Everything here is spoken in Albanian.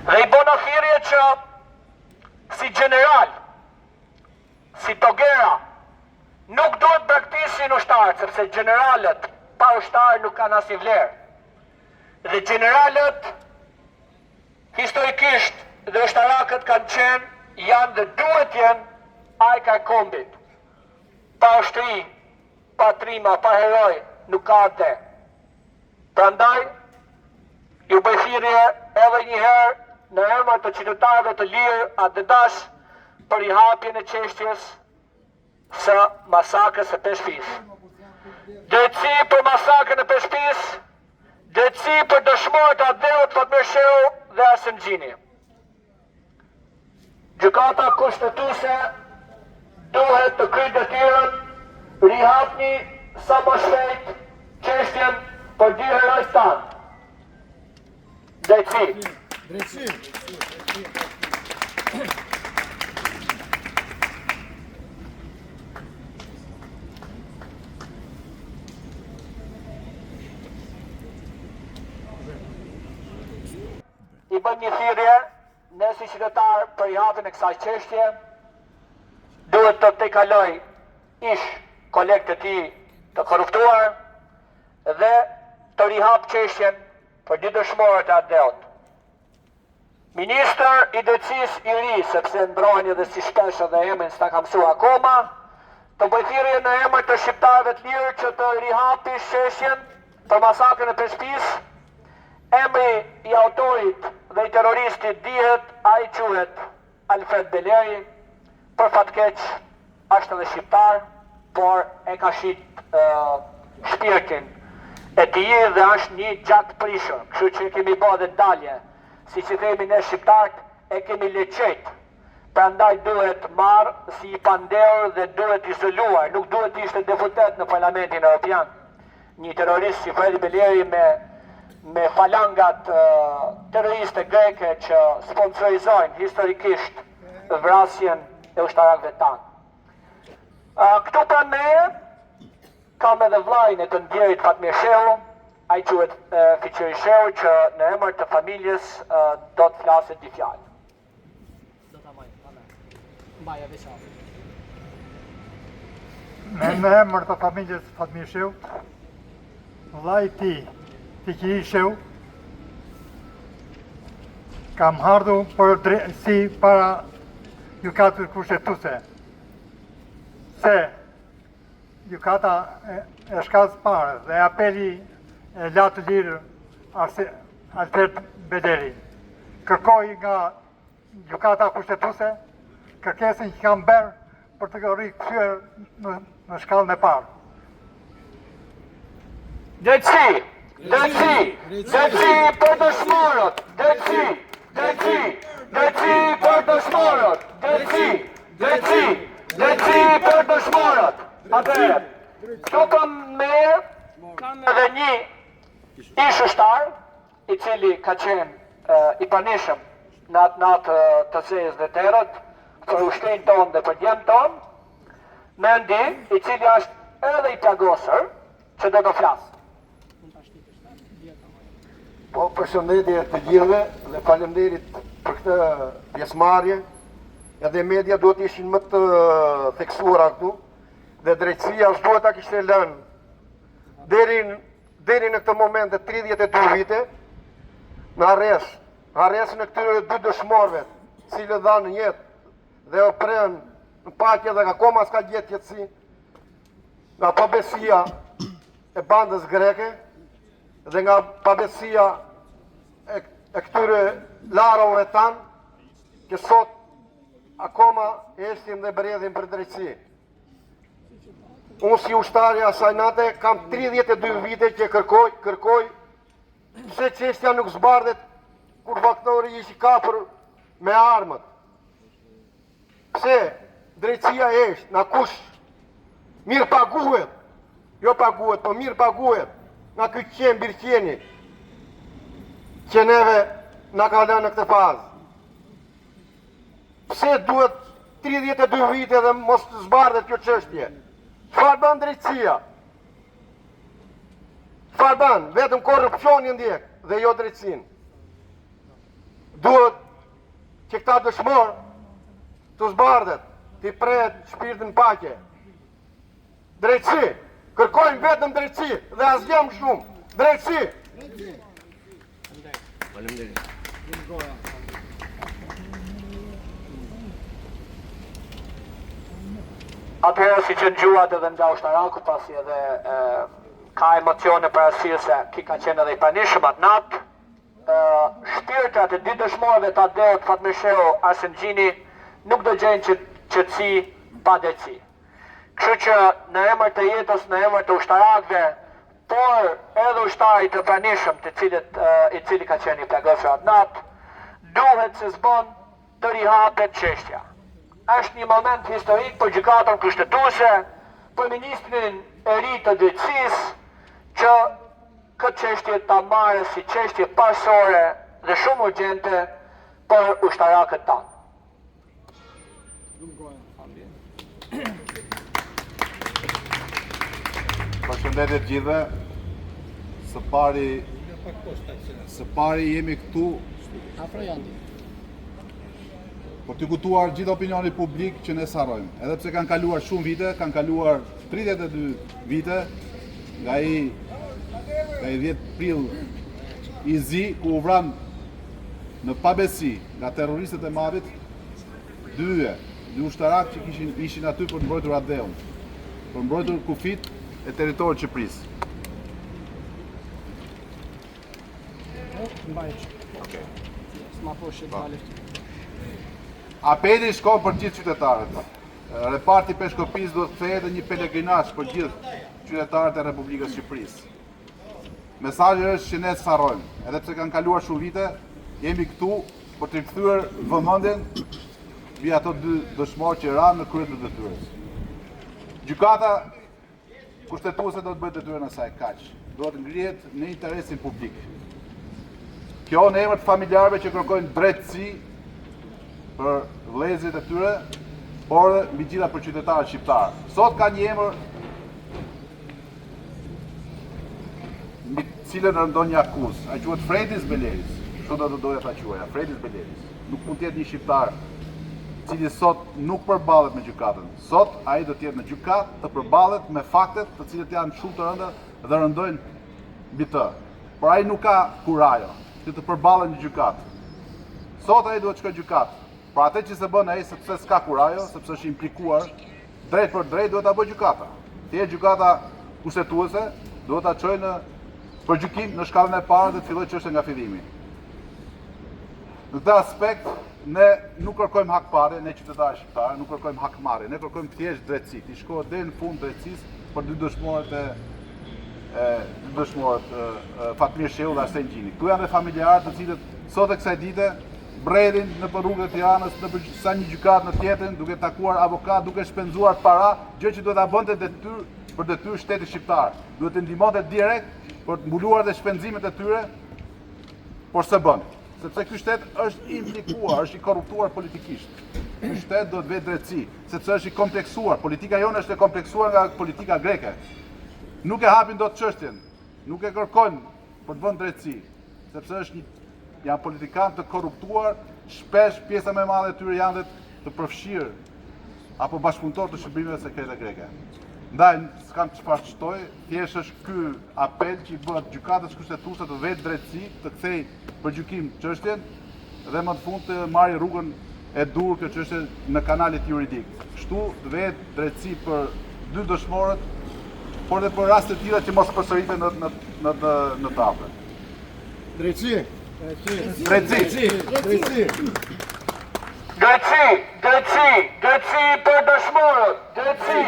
Dhe i bona thirrje që si general, si togera, nuk duhet braktisin ushtarët, sepse generalët pa ushtarë nuk kanë asnjë vlerë. Dhe generalët historikisht dhe ushtarakët kanë qenë, janë dhe duhet jenë ajka e kombit. Pa ushtri, pa trima, pa heroj, nuk ka dhe. Prandaj, ju bëj thirrje edhe një herë në emër të qytetarëve të lirë atë të dash për i hapjen e çështjes së masakrës së Peshqisë. Drejtësi për masakrën e Peshqisë, drejtësi për dëshmorët e Adheut, Fatmir Shehu dhe Arsen Xhini. Gjykata kushtetuese duhet të kryejë detyrën, rihapni sa më shpejt çështjen për dy herojt tanë. Drejtësi. I bën një thirrje, ne si qytetar për i hapjen e kësaj çështje, duhet të tejkaloj ish kolegët e tij të korruptuar dhe të rihap çështjen për dy dëshmorët e Adheut. Ministër i drejtësisë i ri, sepse mbrohen edhe si shpesh edhe emrin s'ta ka mësuar akoma, të bëj thirrje në emër të shqiptarëve të lirë që të rihapi çështjen për masakrën e Peshqisë. Emri i autorit dhe i terroristit dihet, ai quhet Alfred Beleri, për fatkeq është edhe shqiptar, por e ka shit shpirtin e tij dhe është një gjatë prishur, kështu që kemi bërë dhe dalje, si që themi ne shqiptarët, e kemi leqet. Prandaj duhet marrë si i pandehur dhe duhet izoluar, nuk duhet ishte deputet në Parlamentin Evropian. Një terrorist si Fredi Beleri me falangat terroriste greke që sponsorizojnë historikisht vrasjen e ushtarakëve tanë. Këtu pranë meje kam edhe vllajën e të ndjerit Fatmir Shehu, ai quhet Fiqeri Shehu, që në emër të familjes do të flasë dy fjalë. Do ta mbaj, mbaja veçantë. Në emër të familjes Fatmir Shehu, vllai i tij, Fiqeri Shehu, kam ardhur për si para gjykatës kushtetuese, se gjykata e shkallës parë dhe apeli e latë lirë Alfred Beleri kërkoi nga gjykata kushtetuese kërkesën që kam bërë për të rikthyer në shkallën e parë. Drejtësi! Drejtësi për dëshmorët! Drejtësi për dëshmorët! Drejtësi për dëshmorët! Atëherë, këtu kam me edhe një ish ushtar, i cili ka qenë i pranishëm në atë natë të zezë dhe terrët, për ushtrin tonë dhe për djemë tonë, Mendi, i cili është edhe i plagosur, që do të flasë. Po, përshëndetje të gjithëve dhe faleminderit për këtë pjesëmarrje. Edhe media duhet ishin më të theksuara këtu dhe drejtësia s'duhet ta kishte lënë deri në këtë moment të 32 vite në arrestin e këtyre dy dëshmorëve, cilët dhanë jetë dhe u prën në paqe dhe akoma s'ka gjetë jetësi, nga pabesia e bandës greke dhe nga pabesia e këtyre larove tanë, që sot akoma eshtim dhe bredhim për drejtësi. Unë si ushtari asaj nate kam 32 vite që kërkoj pse çështja nuk zbardhet kur faktori ishi kapur me armët. Pse drejtësia është na kush mirë paguhet, jo paguhet, po mirë paguhet nga ky qenë birqeni që neve na ka lënë në këtë fazë. Pse duhet 32 vite dhe mos të zbardhet kjo çështje? Çfarë bën drejtësia? Çfarë bën? Vetëm korrupsionin ndjek dhe jo drejtësinë. Duhet që këta dëshmor të zbardhet, t'i pret shpirtin paqe. Drejtësi, kërkojmë vetëm drejtësi dhe asgjë më shumë. Drejtësi. Faleminderit. Atëherë si që në gjuat edhe nga ushtaraku pasi edhe ka emocione për arsye se ki ka qenë edhe i pranishëm atë natë, shpirtat e dy dëshmorëve të Adeut Fatmirsheu Arsengjini nuk do gjejnë qetësi pa drejtësi. Kështu që në emër të jetës, në emër të ushtarakëve, por edhe ushtarit të pranishëm i cili ka qenë i plagosur atë natë, duhet se s'bën të rihapet çështja. Është një moment historik për gjykatën kushtetuese, për ministrin e ri të drejtësisë, që këtë çështje ta marrë si çështje parsore dhe shumë urgjente për ushtarakët tanë. Përshëndetje të gjithëve. Së pari jemi këtu për të kuptuar gjithë opinioni publik që ne sarojmë. Edhe pse kanë kaluar shumë vite, kanë kaluar 32 vite nga i 10 prill i zi ku u vran në pabesi nga terroristët e Mavit dy ushtarak që ishin aty për të mbrojtur Adeun, për mbrojtur kufit e teritorit Shqipërisë. Apeli shkon për gjithë qytetarët. Reparti Peshkopis do të kthejë edhe një pelegrinazh për gjithë qytetarët e Republikës Shqipërisë. Mesazhi është që ne sarrojmë, edhe pse kanë kaluar shumë vite, jemi këtu për të kthyer vëmendjen mbi ato dy dëshmorë që ranë në krye të detyrës. Gjykata kushtetuese do të bëjë detyrën e saj kaq. Do të ngrihet në interesin publik. Kjo në emër të familjarëve që kërkojnë drejtësi për vëllezërit e tyre, por mbi gjitha për qytetarët shqiptarë. Sot ka një emër mbi cilën rëndon një akuzë. Ai quhet Fredis Beleris. Kështu do të doja ta quaja, Fredis Beleris. Nuk mund të jetë një shqiptar i cili sot nuk përballet me gjykatën. Sot ai do të jetë në gjykatë të përballet me faktet të cilët janë shumë të rënda dhe rëndojnë mbi të. Por ai nuk ka kurajo të përballet në gjykatë. Sot ai duhet të shkojë në gjykatë. Por atë që se bën ai sepse s'ka kurajo, sepse është implikuar drejt për drejt, duhet ta bëjë gjykata. Thjesht gjykata kushtetuese duhet ta çojë në përgjykim në shkallën e parë dhe të fillojë çështja nga fillimi. Në këtë aspekt ne nuk kërkojmë hakmarrje, ne qytetarë shqiptarë, nuk kërkojmë hakmarrje, ne kërkojmë thjesht drejtësi. Ti shkohet deri në fund drejtësisë për dy dëshmorët Fatmirsheu dhe Arsengjini. Këtu janë dhe familjarët të cilët sot e kësaj dite bredhin në për rrugët e Tiranës, në për sa një gjykatë në tjetrin, duke takuar avokat, duke shpenzuar para, gjë që duhet ta bënte për detyrë shteti shqiptar. Duhet të ndihmonte direkt për të mbuluar dhe shpenzimet e tyre, por s'e bën. Sepse ky shtet është implikuar, është i korruptuar politikisht. Ky shtet do të vetë drejtësi, sepse është i kompleksuar. Politika jonë është e kompleksuar nga politika greke. Nuk e hapin dot çështjen, nuk e kërkojnë për të vënë drejtësi, sepse janë politikanë të korruptuar, shpesh pjesa më e madhe e tyre janë të përfshirë apo bashkëpunëtor të shërbimeve sekrete greke. Ndaj, s'kam çfarë të shtoj, thjesht është ky apel që i bëhet gjykatës kushtetuese të vetë drejtësi, të kthej për gjykim çështjen dhe më të fund të marrë rrugën e dur kjo çështje në kanalit juridik. Kështu të vetë drejtësi për dy dëshmorët, por dhe për raste të tilla që mos përsëriten në tafe. Drejtësi. Drejtësi. Drejtësi për dëshmorët, drejtësi.